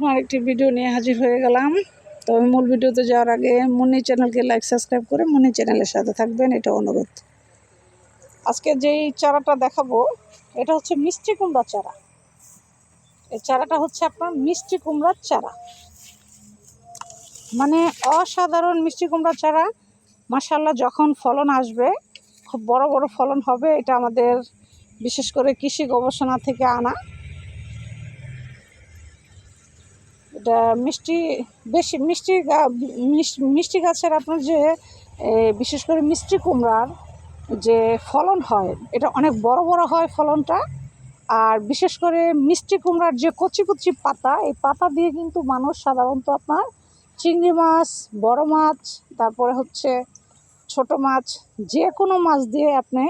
নতুন আরেকটি ভিডিও নিয়ে হাজির হয়ে গেলাম। তবে মূল ভিডিওতে যাওয়ার আগে মুন্নি চ্যানেলকে লাইক সাবস্ক্রাইব করে মুন্নি চ্যানেলের সাথে থাকবেন, এটা অনুরোধ। আজকে যেই চারাটা দেখাবো এটা হচ্ছে মিষ্টি কুমড়া চারা। এই চারাটা হচ্ছে আপনার মিষ্টি কুমড়ার চারা, মানে অসাধারণ মিষ্টি কুমড়ার চারা। মাশাআল্লাহ, যখন ফলন আসবে খুব বড় বড় ফলন হবে। এটা আমাদের বিশেষ করে কৃষি গবেষণা থেকে আনা। এটা বেশি মিষ্টি গাছের আপনার যে বিশেষ করে মিষ্টি কুমড়ার যে ফলন হয় এটা অনেক বড় বড় হয় ফলনটা। আর বিশেষ করে মিষ্টি কুমড়ার যে কচি কচি পাতা, এই পাতা দিয়ে কিন্তু মানুষ সাধারণত আপনার চিংড়ি মাছ, বড় মাছ, তারপরে হচ্ছে ছোট মাছ, যে কোনো মাছ দিয়ে আপনি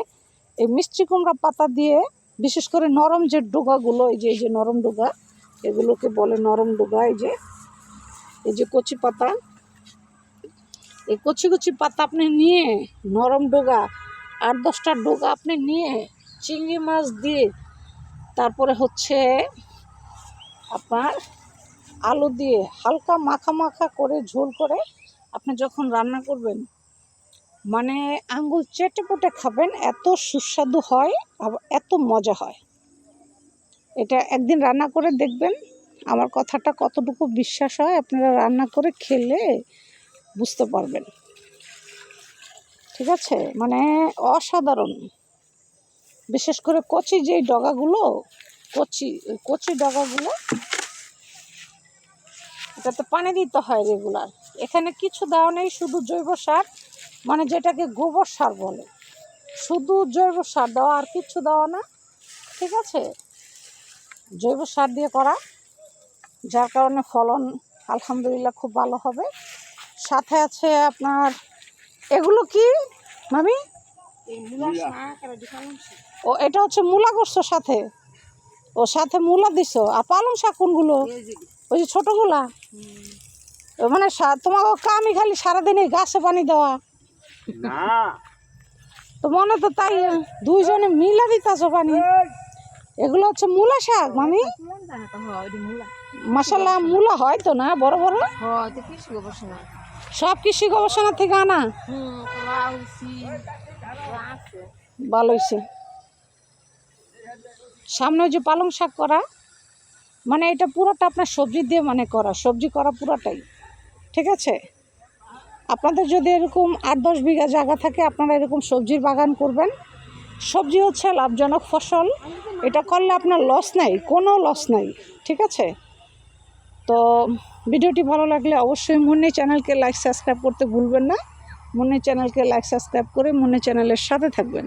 এই মিষ্টি কুমড়া পাতা দিয়ে, বিশেষ করে নরম যে ডোগাগুলো, এই যে নরম ডোগা, এগুলোকে বলে নরম ডোগা। এই যে কচি পাতা, এই কচি কচি পাতা আপনি নিয়ে, নরম ডোগা 8-10টা ডোগা আপনি নিয়ে চিংড়ি মাছ দিয়ে, তারপরে হচ্ছে আপনার আলু দিয়ে হালকা মাখা মাখা করে ঝোল করে আপনি যখন রান্না করবেন, মানে আঙ্গুল চেটে পুটে খাবেন, এত সুস্বাদু হয়, আবার এত মজা হয়। এটা একদিন রান্না করে দেখবেন, আমার কথাটা কতটুকু বিশ্বাস হয় আপনারা রান্না করে খেলে বুঝতে পারবেন। ঠিক আছে, মানে অসাধারণ। বিশেষ করে কচি যেই ডগাগুলো, কচি ডগাগুলো, এটাতে পানি দিতে হয় রেগুলার। এখানে কিছু দেওয়া নেই, শুধু জৈব সার, মানে যেটাকে গোবর সার বলে, শুধু জৈব সার দেওয়া, আর কিচ্ছু দেওয়া না। ঠিক আছে, জৈব সার দিয়ে করা, যার কারণে ফলন আলহামদুলিল্লাহ খুব ভালো হবে। সাথে আছে আপনার এগুলো কি মামি? ও, এটা হচ্ছে মূলা করছো সাথে? ও, সাথে মূলা দিছো। আর পালং শাক কোনগুলো? ওই যে ছোটগুলা? মানে তোমাকে কামই খালি সারাদিন এই গাছে পানি দেওয়া তো মনে তো তাই, দুইজনে মিলা দিতেছো পানি। এগুলো হচ্ছে মূলা শাক মামি? মাশাআল্লাহ, মূলা হয় তো না বড় বড়? সব কৃষি গবেষণা থেকে আনা? ভালো হয়েছে। সামনে ওই যে পালং শাক করা, মানে এটা পুরোটা আপনার সবজি দিয়ে মানে করা, সবজি করা পুরোটাই। ঠিক আছে, আপনাদের যদি এরকম 8-10 বিঘা জায়গা থাকে, আপনারা এরকম সবজির বাগান করবেন। সবজি হচ্ছে লাভজনক ফসল, এটা করলে আপনার লস নাই, কোনো লস নাই। ঠিক আছে, তো ভিডিওটি ভালো লাগলে অবশ্যই মুন্নি চ্যানেলকে লাইক সাবস্ক্রাইব করতে ভুলবেন না। মুন্নি চ্যানেলকে লাইক সাবস্ক্রাইব করে মুন্নি চ্যানেলের সাথে থাকবেন।